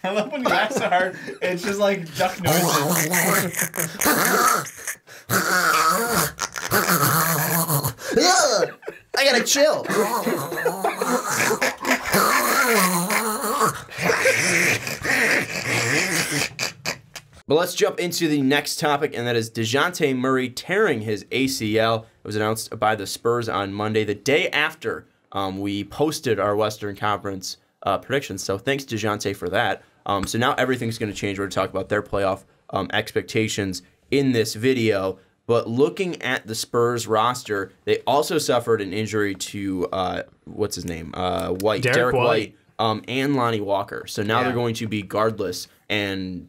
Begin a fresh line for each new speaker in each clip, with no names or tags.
I love when you laugh so hard, it's just like duck noises.
I gotta chill. But let's jump into the next topic, and that is Dejounte Murray tearing his ACL. It was announced by the Spurs on Monday, the day after we posted our Western Conference predictions. So thanks, Dejounte, for that. So now everything's going to change. We're going to talk about their playoff expectations in this video. But looking at the Spurs roster, they also suffered an injury to, what's his name? White. Derek White. And Lonnie Walker. So now they're going to be guardless, and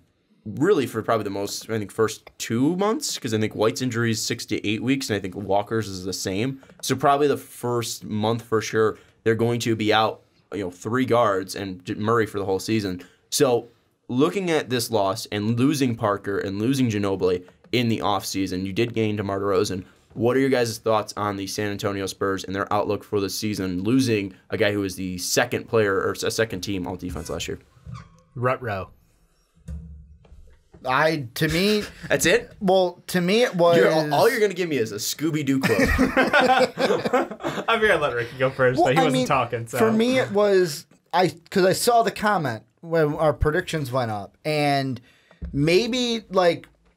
really for probably the most, I think, first 2 months, because I think White's injury is 6 to 8 weeks, and I think Walker's is the same. So probably the first month for sure, they're going to be out, 3 guards and Murray for the whole season. So looking at this loss and losing Parker and losing Ginobili in the offseason, you did gain DeMar DeRozan. What are your guys' thoughts on the San Antonio Spurs and their outlook for the season, losing a guy who was the second player or a second team all defense last year?
Rut-row.
To me...
That's it?
Well, to me it was...
All you're going to give me is a Scooby-Doo quote.
I'm going to let Ricky go first, but he wasn't talking. So.
For me it was... Because I saw the comment when our predictions went up, and maybe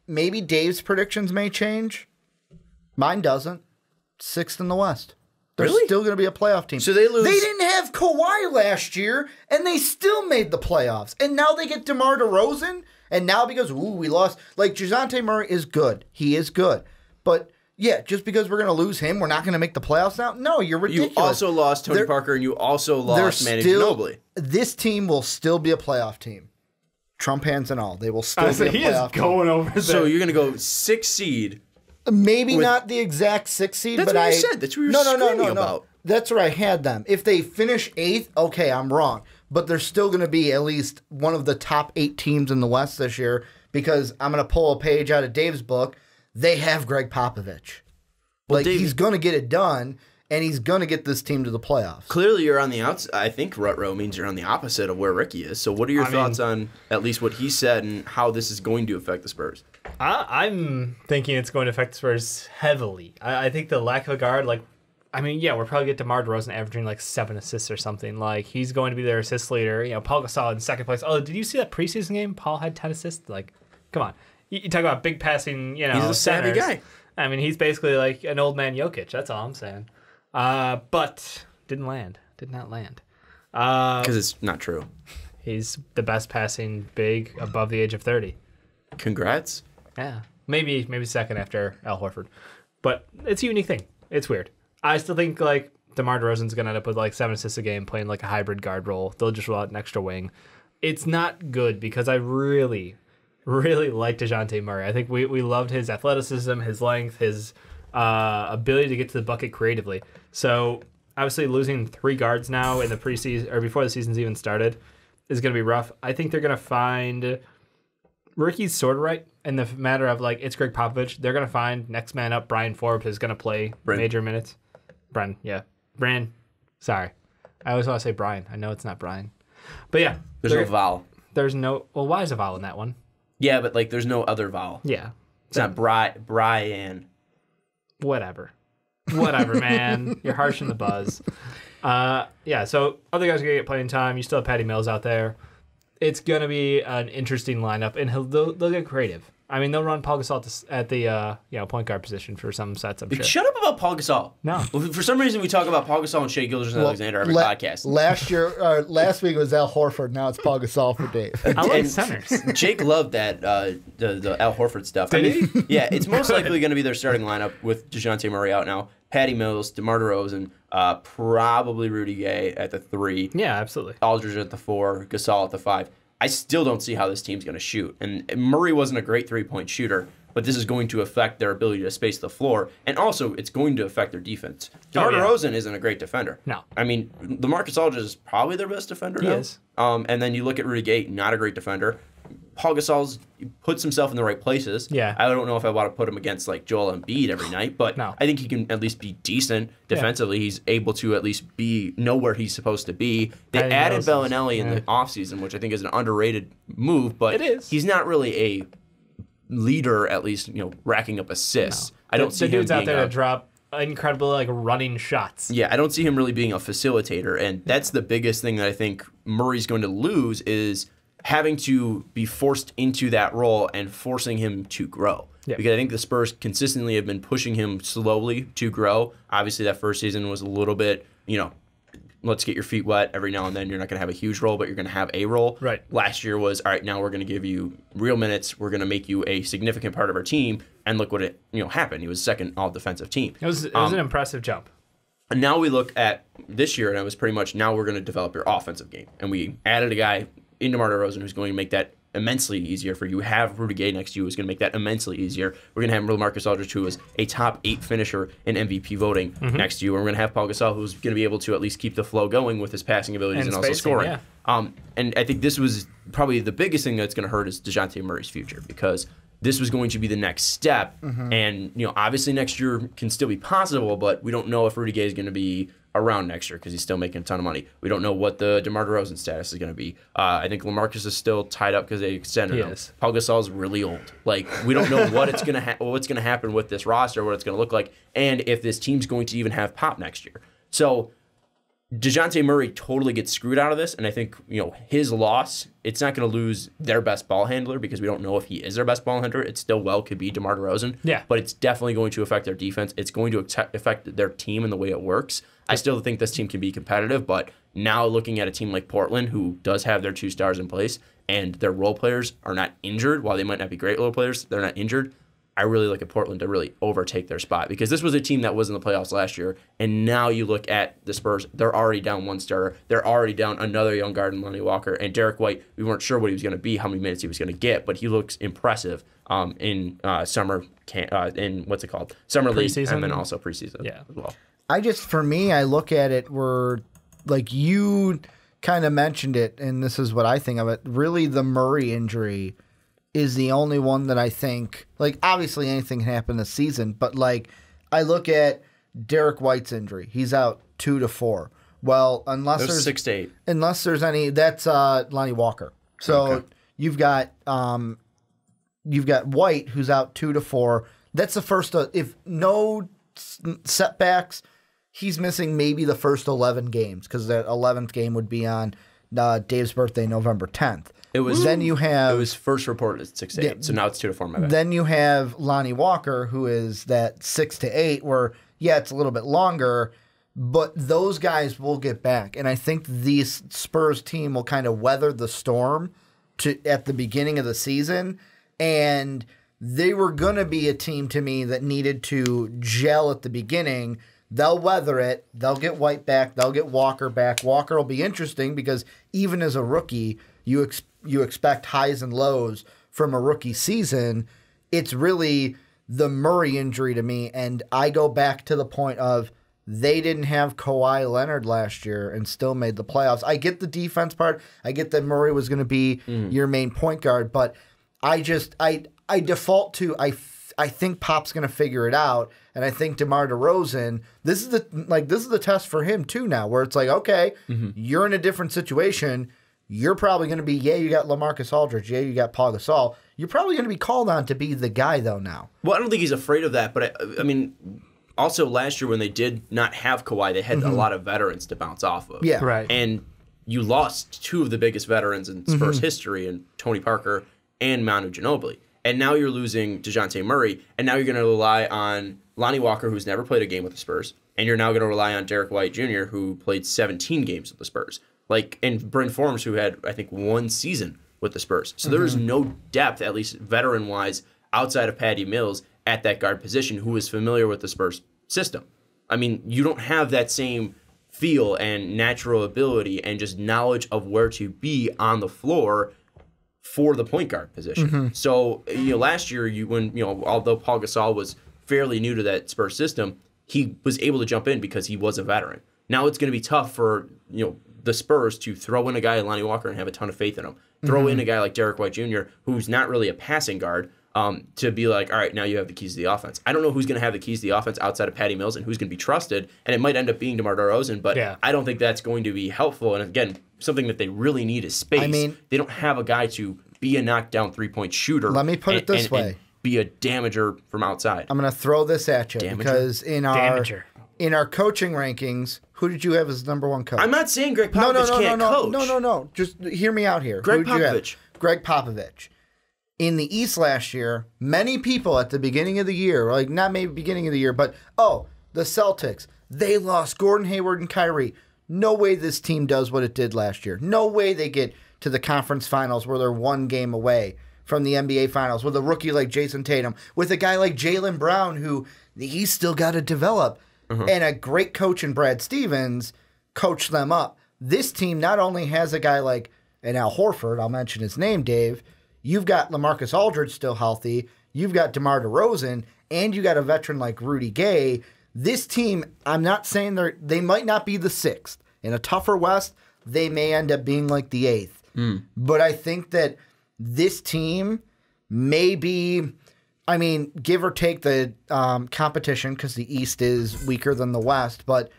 Dave's predictions may change. Mine doesn't. 6th in the West. They're still going to be a playoff team.
So they lose.
They didn't have Kawhi last year, and they still made the playoffs. And now they get DeMar DeRozan, and now because, we lost. Dejounte Murray is good. He is good. But, yeah, just because we're going to lose him, we're not going to make the playoffs now? No, you're ridiculous.
You also lost Tony Parker, and you also lost Manu Ginobili.
This team will still be a playoff team. Trump hands and all. They will still be a playoff team.
He is going over there.
So you're going to go 6th seed.
Maybe not the exact 6th seed,
that's
but
what you said. That's what you were screaming about.
That's where I had them. If they finish 8th, okay, I'm wrong. But they're still going to be at least one of the top 8 teams in the West this year, because I'm going to pull a page out of Dave's book. They have Greg Popovich. He's going to get it done, and he's going to get this team to the playoffs.
Clearly, you're on the outside. I think rut-row means you're on the opposite of where Ricky is. So what are your thoughts on at least what he said and how this is going to affect the Spurs?
I'm thinking it's going to affect the Spurs heavily. I think the lack of a guard, we're probably get DeMar DeRozan averaging 7 assists or something. He's going to be their assist leader. Paul Gasol in second place. Oh, did you see that preseason game? Paul had 10 assists. Come on. You talk about big passing, he's
a savvy guy.
He's basically an old man Jokic. That's all I'm saying. But did not land.
Because it's not true.
He's the best passing big above the age of 30.
Congrats.
Yeah. Maybe second after Al Horford. But it's a unique thing. It's weird. I still think DeMar DeRozan's going to end up with 7 assists a game playing a hybrid guard role. They'll just roll out an extra wing. It's not good because I really, really like Dejounte Murray. I think we loved his athleticism, his length, his ability to get to the bucket creatively. So obviously losing 3 guards now in the preseason or before the season's even started is going to be rough. I think they're going to find Ricky's sort of right in the matter of it's Greg Popovich. They're going to find next man up. Brian Forbes is going to play major minutes. Bran. Sorry. I always want to say Brian. I know it's not Brian. But yeah.
There's no vowel.
There's no, why is a vowel in that one?
Yeah, but there's no other vowel.
Yeah.
It's not Brian.
Whatever, man. You're harsh in the buzz. So other guys are going to get playing time. You still have Patty Mills out there. It's going to be an interesting lineup, and they'll get creative. They'll run Paul Gasol at the point guard position for some sets, I'm sure.
Shut up about Paul Gasol.
No.
For some reason, we talk about Paul Gasol and Shea Gilgeous-Alexander every podcast.
Last week it was Al Horford. Now it's Paul Gasol for Dave.
I like centers.
Jake loved that the Al Horford stuff.
Did he?
Yeah, it's most likely going to be their starting lineup with Dejounte Murray out now. Patty Mills, DeMar DeRozan, probably Rudy Gay at the 3.
Yeah, absolutely.
Aldridge at the 4, Gasol at the 5. I still don't see how this team's going to shoot. And Murray wasn't a great 3-point shooter, but this is going to affect their ability to space the floor. And also, it's going to affect their defense. DeMar DeRozan isn't a great defender.
No.
LaMarcus Aldridge is probably their best defender now.
He is.
And then you look at Rudy Gay, not a great defender. Paul Gasol's puts himself in the right places.
Yeah.
I don't know if I want to put him against like Joel Embiid every night, but
No.
I think he can at least be decent defensively. He's able to at least know where he's supposed to be. They
Patty
added
Mills is-
Bellinelli in the offseason, which I think is an underrated move, but
It is.
he's not really a leader, at least, racking up assists. I don't see
the
him
dude's out
being
there
a,
to drop incredible like running shots.
Yeah, I don't see him really being a facilitator, and that's the biggest thing that I think Murray's going to lose is having to be forced into that role and forcing him to grow.
Yeah.
Because I think the Spurs consistently have been pushing him slowly to grow. Obviously, that first season was a little bit, let's get your feet wet every now and then. You're not going to have a huge role, but you're going to have a role.
Right.
Last year was, all right, now we're going to give you real minutes. We're going to make you a significant part of our team. And look what it happened. He was second all-defensive team.
It was an impressive jump.
And now we look at this year, and it was pretty much now we're going to develop your offensive game. And we added a guy in DeMar DeRozan who's going to make that immensely easier for you. Have Rudy Gay next to you who's going to make that immensely easier. We're going to have LaMarcus Aldridge, who is a top 8 finisher in MVP voting next to you. And we're going to have Paul Gasol, who's going to be able to at least keep the flow going with his passing abilities and also
spacing,
scoring.
yeah.
And I think this was probably the biggest thing that's going to hurt is Dejounte Murray's future, because this was going to be the next step. And, obviously next year can still be possible, but we don't know if Rudy Gay is going to be around next year because he's still making a ton of money. We don't know what the DeMar DeRozan status is going to be. I think LaMarcus is still tied up because they extended him.
Is.
Paul Gasol's really old. Like, we don't know what it's going to what's going to happen with this roster, what it's going to look like, and if this team's going to even have pop next year. So Dejounte Murray totally gets screwed out of this, and I think, his loss, it's not going to lose their best ball handler because we don't know if he is their best ball handler. It still could be DeMar DeRozan.
Yeah.
But it's definitely going to affect their defense. It's going to affect their team and the way it works. I still think this team can be competitive, but now looking at a team like Portland, who does have their 2 stars in place, and their role players are not injured, while they might not be great role players, they're not injured. I really look at Portland to really overtake their spot, because this was a team that was in the playoffs last year, and now you look at the Spurs, they're already down 1 starter. They're already down another young guard in Lonnie Walker, and Derek White, we weren't sure what he was going to be, how many minutes he was going to get, but he looks impressive in summer league,
Preseason?
and then also preseason as well.
For me, I look at it where, like you kind of mentioned it, and this is what I think of it. Really, the Murray injury is the only one that I think, like, obviously anything can happen this season, but, like, I look at Derek White's injury. He's out 2 to 4. Well, unless there's
6 to 8.
Unless there's any, that's Lonnie Walker. So you've got White, who's out 2 to 4. That's the first, if no setbacks, he's missing maybe the first 11 games, because the 11th game would be on Dave's birthday, November 10th.
It was.
Then you have.
It was first reported at 6 to 8, so now it's 2 to 4. My bad.
Then you have Lonnie Walker, who is that 6 to 8, where it's a little bit longer, but those guys will get back, and I think the Spurs team will kind of weather the storm at the beginning of the season, and they were gonna be a team to me that needed to gel at the beginning. They'll weather it. They'll get White back. They'll get Walker back. Walker will be interesting because even as a rookie, you expect highs and lows from a rookie season. It's really the Murray injury to me, and I go back to the point of they didn't have Kawhi Leonard last year and still made the playoffs. I get the defense part. I get that Murray was going to be your main point guard, but I default to I think Pop's going to figure it out, and I think DeMar DeRozan, this is the test for him too now, where it's like, okay, you're in a different situation. You're probably going to be, you got LaMarcus Aldridge, you got Paul Gasol. You're probably going to be called on to be the guy though now.
Well, I don't think he's afraid of that, but I mean, also last year when they did not have Kawhi, they had a lot of veterans to bounce off of.
Yeah,
right.
And you lost 2 of the biggest veterans in Spurs history, in Tony Parker and Manu Ginobili. And now you're losing Dejounte Murray, and now you're going to rely on Lonnie Walker, who's never played a game with the Spurs, and you're now going to rely on Derek White Jr., who played 17 games with the Spurs. And Bryn Forbes, who had, I think, 1 season with the Spurs. So there is no depth, at least veteran-wise, outside of Patty Mills at that guard position, who is familiar with the Spurs system. I mean, you don't have that same feel and natural ability and just knowledge of where to be on the floor for the point guard position. So, last year, although Paul Gasol was fairly new to that Spurs system, he was able to jump in because he was a veteran. Now it's going to be tough for, the Spurs to throw in a guy like Lonnie Walker and have a ton of faith in him. Throw in a guy like Derek White Jr., who's not really a passing guard, to be like, all right, now you have the keys to the offense. I don't know who's going to have the keys to the offense outside of Patty Mills and who's going to be trusted, and it might end up being DeMar DeRozan, but I don't think that's going to be helpful. And again, something that they really need is space. I mean, they don't have a guy to be a knockdown three-point shooter.
Let me put it this way.
And be a damager from outside.
I'm going to throw this at you because in our coaching rankings, who did you have as number one coach?
I'm not saying Greg Popovich can't coach.
No. Just hear me out here.
Greg Popovich.
Greg Popovich. In the East last year, many people at the beginning of the year, like not maybe beginning of the year, but the Celtics, they lost Gordon Hayward and Kyrie. No way this team does what it did last year. No way they get to the conference finals where they're one game away from the NBA finals with a rookie like Jason Tatum, with a guy like Jaylen Brown who he's still got to develop, and a great coach in Brad Stevens coached them up. This team not only has a guy like an Al Horford, I'll mention his name, Dave. You've got LaMarcus Aldridge still healthy. You've got DeMar DeRozan, and you got a veteran like Rudy Gay. This team, I'm not saying they might not be the 6th. In a tougher West, they may end up being like the 8th. But I think that this team may be, I mean, give or take the competition, because the East is weaker than the West, but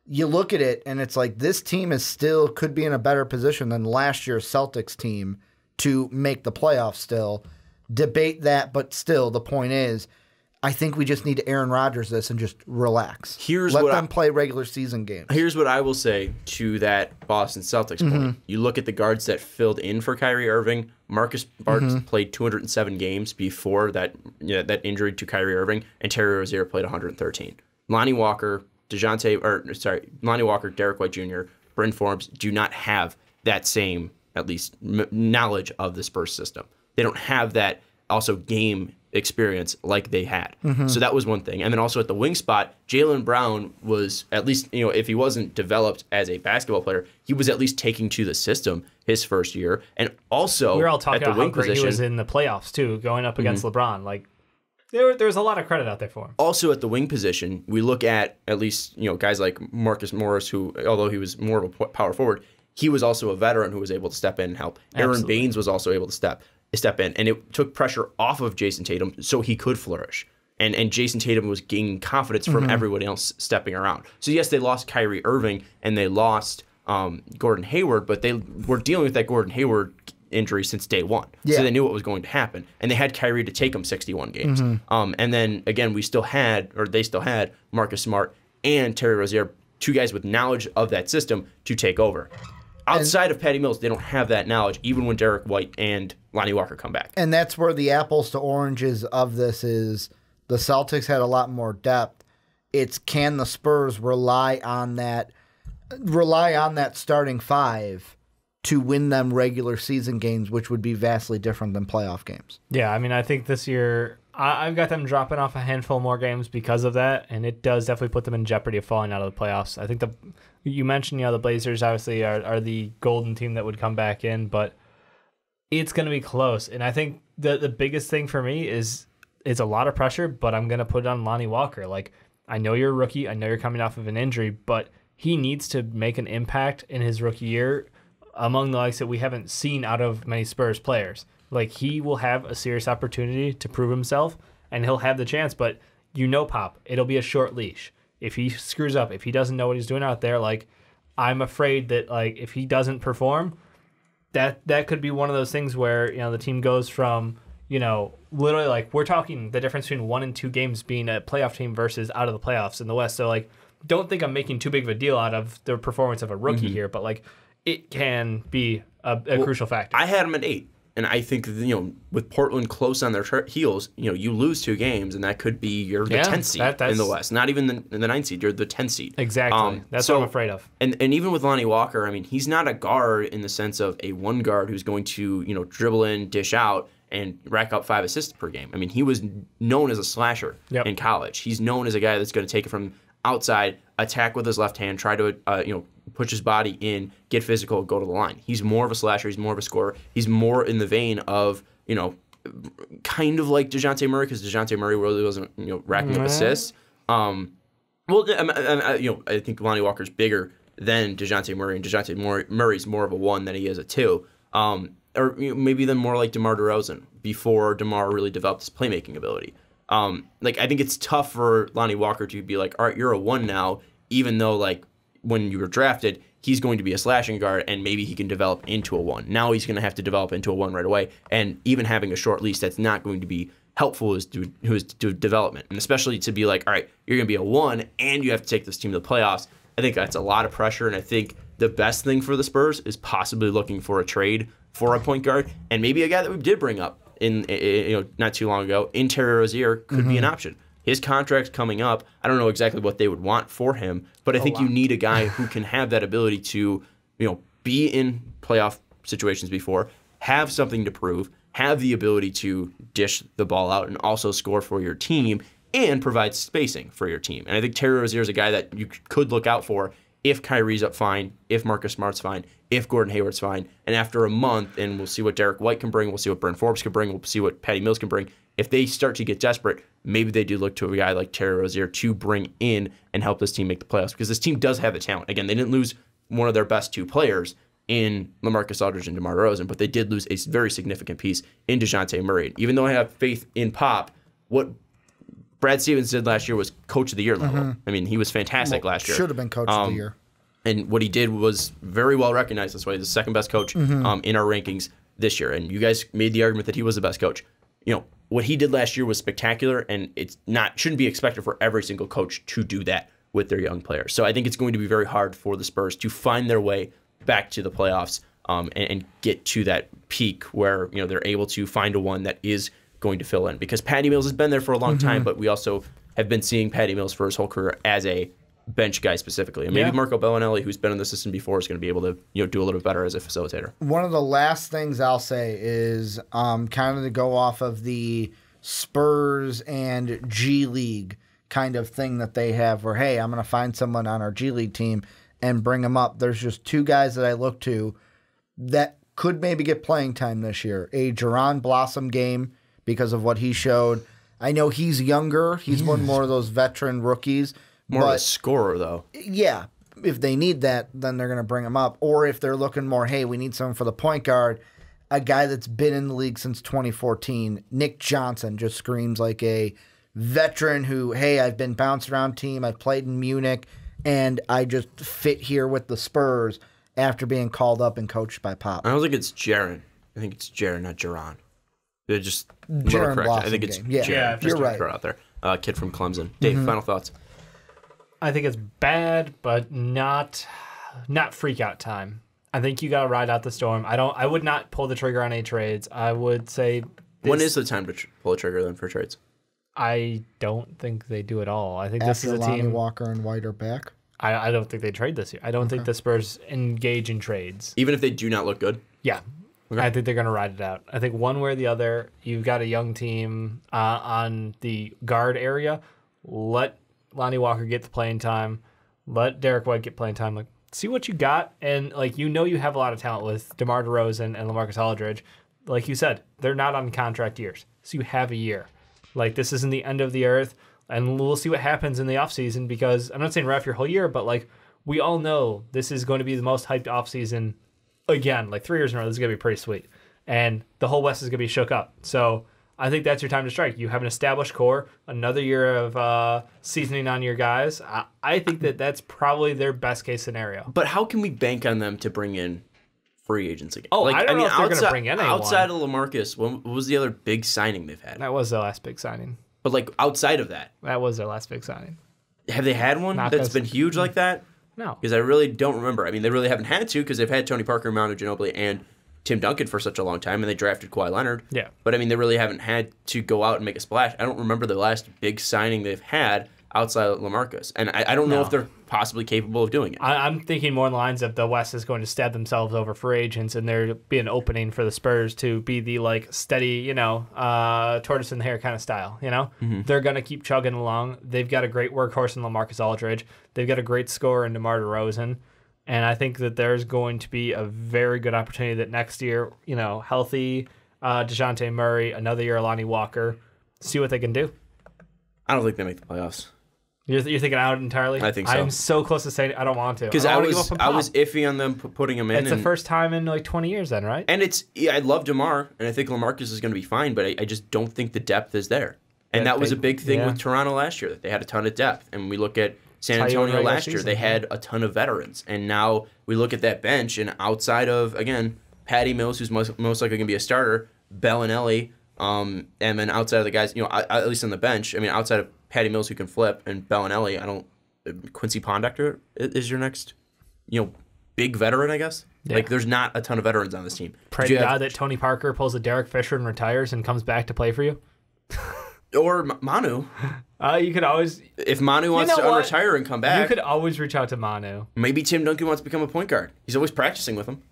you look at it and it's like this team is still could be in a better position than last year's Celtics team to make the playoffs still. Debate that, but still, the point is, I think we just need to Aaron Rodgers this and just relax. Let them play regular season games.
Here's what I will say to that Boston Celtics point. You look at the guards that filled in for Kyrie Irving. Marcus Smart played 207 games before that injury to Kyrie Irving, and Terry Rozier played 113. Lonnie Walker, Derek White Jr., Bryn Forbes do not have that same, at least, knowledge of the Spurs system. They don't have that also game experience like they had. So that was one thing. And then also at the wing spot, Jaylen Brown was at least, if he wasn't developed as a basketball player, he was at least taking to the system his first year. And also
we were all talking
at the
about
wing
how great
position,
he was in the playoffs too, going up against LeBron. Like there was a lot of credit out there for him.
Also at the wing position, we look at least, guys like Marcus Morris, who, although he was more of a power forward, he was also a veteran who was able to step in and help. Aaron Baines was also able to step in, and it took pressure off of Jason Tatum so he could flourish. And Jason Tatum was gaining confidence from everybody else stepping around. So yes, they lost Kyrie Irving and they lost Gordon Hayward, but they were dealing with that Gordon Hayward injury since day one. Yeah. So they knew what was going to happen. And they had Kyrie to take them 61 games. And then again, they still had Marcus Smart and Terry Rozier, two guys with knowledge of that system to take over. Outside of Patty Mills, they don't have that knowledge, even when Derek White and Lonnie Walker come back.
And that's where the apples to oranges of this is. The Celtics had a lot more depth. It's can the Spurs rely on that starting five to win them regular season games, which would be vastly different than playoff games.
Yeah, I mean, I think this year I've got them dropping off a handful more games because of that, and it does definitely put them in jeopardy of falling out of the playoffs. I think you mentioned, the Blazers obviously are the golden team that would come back in, but it's going to be close. And I think the biggest thing for me is it's a lot of pressure, but I'm going to put it on Lonnie Walker. Like, I know you're a rookie. I know you're coming off of an injury, but he needs to make an impact in his rookie year among the likes that we haven't seen out of many Spurs players. Like, he will have a serious opportunity to prove himself, and he'll have the chance, but Pop, it'll be a short leash. If he screws up, if he doesn't know what he's doing out there, like, I'm afraid that, like, if he doesn't perform, that could be one of those things where, the team goes from, literally, like, we're talking the difference between 1 and 2 games being a playoff team versus out of the playoffs in the West. So, like, don't think I'm making too big of a deal out of the performance of a rookie here, but, like, it can be a crucial factor.
I had him at 8. And I think, with Portland close on their heels, you lose 2 games, and that could be the 10th seed in the West. Not even the 9th seed, you're the 10th seed.
Exactly. That's what I'm afraid of.
And even with Lonnie Walker, I mean, he's not a guard in the sense of a one guard who's going to, dribble in, dish out, and rack up 5 assists per game. I mean, he was known as a slasher in college. He's known as a guy that's going to take it from outside, attack with his left hand, try to, push his body in, get physical, go to the line. He's more of a slasher. He's more of a scorer. He's more in the vein of, kind of like Dejounte Murray, because Dejounte Murray really wasn't, racking up assists. I think Lonnie Walker's bigger than Dejounte Murray, and Dejounte Murray's more of a 1 than he is a 2. or maybe then more like DeMar DeRozan before DeMar really developed his playmaking ability. I think it's tough for Lonnie Walker to be like, all right, you're a 1 now, even though like when you were drafted, he's going to be a slashing guard and maybe he can develop into a 1. Now he's going to have to develop into a 1 right away. And even having a short leash, that's not going to be helpful as to development. And especially to be like, all right, you're going to be a 1 and you have to take this team to the playoffs. I think that's a lot of pressure. And I think the best thing for the Spurs is possibly looking for a trade for a point guard. And maybe a guy that we did bring up in not too long ago, in Terry Rozier, could be an option. His contract's coming up. I don't know exactly what they would want for him, but I think you need a guy who can have that ability to, be in playoff situations before, have something to prove, have the ability to dish the ball out and also score for your team and provide spacing for your team. And I think Terry Rozier is a guy that you could look out for if Kyrie's up fine, if Marcus Smart's fine, if Gordon Hayward's fine. And after a month, and we'll see what Derek White can bring, we'll see what Bryn Forbes can bring, we'll see what Patty Mills can bring. If they start to get desperate, maybe they do look to a guy like Terry Rozier to bring in and help this team make the playoffs, because this team does have the talent. Again, they didn't lose one of their best 2 players in LaMarcus Aldridge and DeMar DeRozan, but they did lose a very significant piece in Dejounte Murray. Even though I have faith in Pop, what Brad Stevens did last year was Coach of the Year level. I mean, he was fantastic last year.
Should have been Coach of the Year.
And what he did was very well recognized this way. He's the second best coach in our rankings this year. And you guys made the argument that he was the best coach. What he did last year was spectacular, and shouldn't be expected for every single coach to do that with their young players. So I think it's going to be very hard for the Spurs to find their way back to the playoffs and get to that peak where they're able to find a 1 that is going to fill in. Because Patty Mills has been there for a long time, but we also have been seeing Patty Mills for his whole career as a bench guy specifically. And maybe Marco Bellinelli, who's been in the system before, is going to be able to do a little bit better as a facilitator.
One of the last things I'll say is kind of to go off of the Spurs and G League kind of thing that they have where, hey, I'm going to find someone on our G League team and bring them up. There's just 2 guys that I look to that could maybe get playing time this year. A Jaron Blossom game because of what he showed. I know he's younger. He's one more of those veteran rookies.
More of a scorer, though.
Yeah. If they need that, then they're going to bring him up. Or if they're looking more, hey, we need someone for the point guard, a guy that's been in the league since 2014, Nick Johnson, just screams like a veteran who, hey, I've been bounced around team, I played in Munich, and I just fit here with the Spurs after being called up and coached by Pop.
I don't think it's Jaron. I think it's Jaron, not Jaron. They're just
Jaron
correct.
Blossom
I think it's
game. Yeah,
Jaron.
you're right.
Out there. Kid from Clemson. Dave, final thoughts?
I think it's bad, but not freak out time. I think you got to ride out the storm. I would not pull the trigger on any trades. I would say
when is the time to pull a trigger then for trades?
I don't think they do at all. I think
After
this is a
Lonnie
team.
Walker and White are back.
I don't think they trade this year. I don't think the Spurs engage in trades.
Even if they do not look good?
Yeah. Okay. I think they're going to ride it out. I think one way or the other, you've got a young team on the guard area. Let Lonnie Walker get the playing time. Let Derek White get playing time. Like, see what you got. And, you have a lot of talent with DeMar DeRozan and LaMarcus Aldridge. Like you said, they're not on contract years. So you have a year. This isn't the end of the earth. And we'll see what happens in the offseason because I'm not saying ref your whole year, but, we all know this is going to be the most hyped offseason again. 3 years in a row, this is going to be pretty sweet. And the whole West is going to be shook up. So I think that's your time to strike. You have an established core, another year of seasoning on your guys. I think that's probably their best case scenario.
But how can we bank on them to bring in free agents again?
Oh, I don't know if they're going to bring in anyone.
Outside of LaMarcus, what was the other big signing they've had?
That was their last big signing.
But outside of that.
That was their last big signing.
Have they had one that's been huge like that?
No.
Because I really don't remember. I mean, they really haven't had to because they've had Tony Parker, Manu Ginobili, and Tim Duncan for such a long time, and they drafted Kawhi Leonard.
Yeah.
But, they really haven't had to go out and make a splash. I don't remember the last big signing they've had outside of LaMarcus. And I don't know if they're possibly capable of doing it.
I'm thinking more in the lines of the West is going to stab themselves over free agents, and there be an opening for the Spurs to be the steady, tortoise in the hair kind of style. Mm-hmm. They're going to keep chugging along. They've got a great workhorse in LaMarcus Aldridge. They've got a great scorer in DeMar DeRozan. And I think that there's going to be a very good opportunity that next year, healthy Dejounte Murray, another year Lonnie Walker, see what they can do.
I don't think they make the playoffs.
You're thinking out entirely?
I think so.
I'm so close to saying I don't want to.
Because I was iffy on them putting him in.
It's the first time in like 20 years then, right?
And I love DeMar, and I think LaMarcus is going to be fine, but I just don't think the depth is there. And that was a big thing with Toronto last year, that they had a ton of depth. And we look at San Antonio last year, they had a ton of veterans. And now we look at that bench, and outside of, again, Patty Mills, who's most likely going to be a starter, Bellinelli, and then outside of the guys, at least on the bench, I mean, outside of Patty Mills, who can flip, and Bellinelli, Quincy Pondector is your next, big veteran, I guess. Yeah. Like, there's not a ton of veterans on this team.
Pray to God that Tony Parker pulls a Derek Fisher and retires and comes back to play for you.
Or Manu.
You could always...
If Manu wants to retire and come back...
You could always reach out to Manu.
Maybe Tim Duncan wants to become a point guard. He's always practicing with him.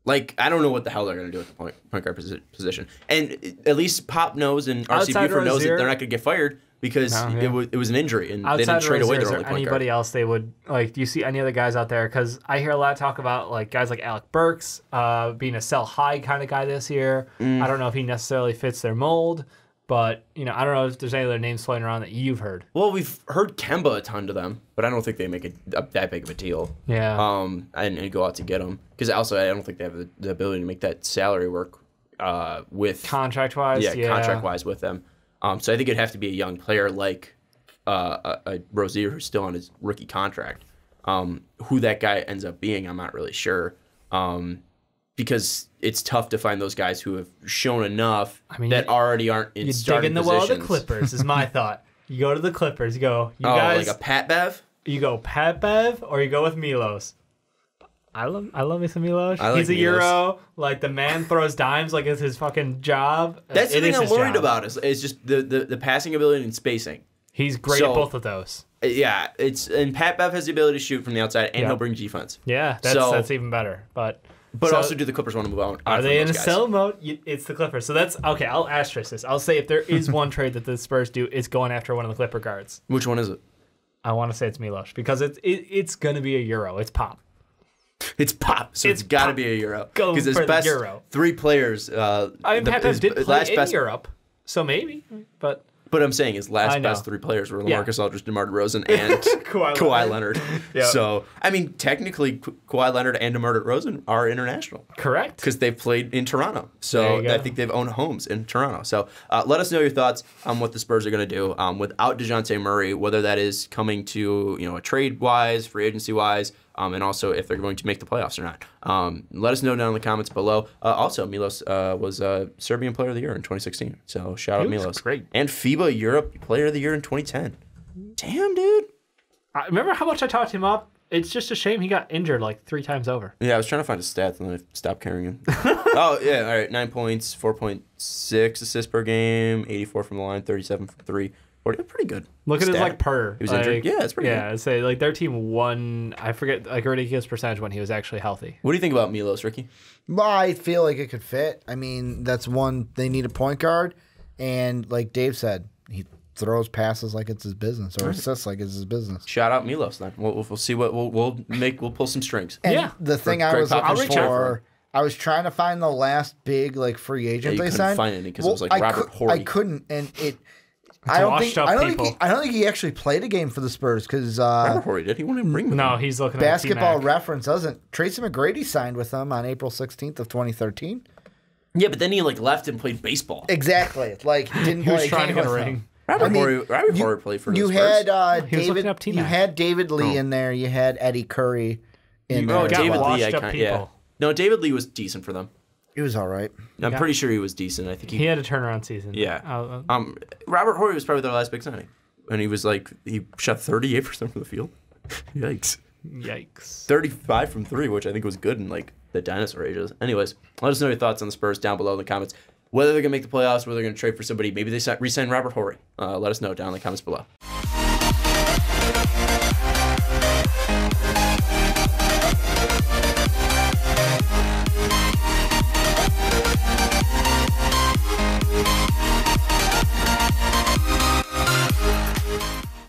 Like, I don't know what the hell they're going to do with the point guard position. And at least Pop knows and RC Buford knows that they're not going to get fired because it was an injury and they didn't trade away their only point guard.
Anybody else they would... Like, do you see any other guys out there? Because I hear a lot of talk about like guys like Alec Burks being a sell-high kind of guy this year. I don't know if he necessarily fits their mold. But, I don't know if there's any other names floating around that you've heard.
Well, we've heard Kemba a ton to them, but I don't think they make it that big of a deal.
Yeah.
And go out to get them. Because also, I don't think they have the ability to make that salary work with...
Contract-wise? Yeah,
contract-wise with them. So I think it'd have to be a young player like a Rozier who's still on his rookie contract. Who that guy ends up being, I'm not really sure. Because it's tough to find those guys who have shown enough that already aren't in starting positions. You dig in the well of the
Clippers, is my thought. You go to the Clippers, you go, guys...
like a Pat Bev?
You go Pat Bev, or you go with Milos. I love me some Milos. He's a
Milos.
Euro. Like, the man throws dimes like it's his fucking job.
That's the thing I'm worried about is just the passing ability and spacing.
He's great at both of those.
Yeah, and Pat Bev has the ability to shoot from the outside, and he'll bring defense.
Yeah, that's even better. But
also, do the Clippers want to move on?
Are they in a sell mode? It's the Clippers. So that's okay. I'll asterisk this. I'll say if there is one trade that the Spurs do, it's going after one of the Clipper guards.
Which one is it?
I want to say it's Milos because it's going to be a Euro. It's Pop.
It's Pop, so it's got to be a Euro.
Go for the
best
Euro.
Three players.
Pat Bev did play in Europe, so maybe, but.
But I'm saying his last best three players were LaMarcus Aldridge, DeMar DeRozan, and
Kawhi
Leonard. Yep. So, I mean, technically, Kawhi Leonard and DeMar DeRozan are international.
Correct.
Because they've played in Toronto. So, I think they've owned homes in Toronto. So, let us know your thoughts on what the Spurs are going to do without Dejounte Murray, whether that is coming to, a trade-wise, free agency-wise, and also if they're going to make the playoffs or not. Let us know down in the comments below. Also, Milos was Serbian Player of the Year in 2016. So shout out Milos.
Great.
And FIBA Europe Player of the Year in 2010. Damn, dude.
I remember how much I talked him up. It's just a shame he got injured like 3 times over.
Yeah, I was trying to find his stats and then I stopped carrying him. Oh, yeah. All right. 9 points, 4.6 assists per game, 84 from the line, 37 from 3. Pretty good.
Look at his per.
He was injured. Yeah, it's pretty good.
Yeah, I'd say their team won. I forget a ridiculous percentage when he was actually healthy.
What do you think about Milos, Ricky?
Well, I feel like it could fit. I mean, that's one. They need a point guard, and like Dave said, he throws passes like it's his business, or assists like it's his business.
Shout out Milos then. We'll see what we'll pull some strings.
And the thing I was looking for. I was trying to find the last big free agent they signed.
Couldn't find any because it was Robert Horry.
I couldn't, and it. I don't think he actually played a game for the Spurs because
Robert Horry did. He wouldn't even bring them.
No, he's looking at
Basketball Reference doesn't. Tracy McGrady signed with them on April 16th of 2013.
Yeah, but then he left and played baseball.
Exactly. Didn't
he
play
was trying to get a ring.
Robert Horry played for the Spurs.
You had David Lee in there. You had Eddie Curry in there.
David Lee. No, David Lee was decent for them.
He was all right.
I'm pretty sure he was decent. I think
he had a turnaround season.
Yeah. Robert Horry was probably their last big signing, and he was he shot 38% from the field. Yikes. 35 from 3, which I think was good in the dinosaur ages. Anyways, let us know your thoughts on the Spurs down below in the comments. Whether they're gonna make the playoffs, whether they're gonna trade for somebody, maybe they re-sign Robert Horry. Let us know down in the comments below.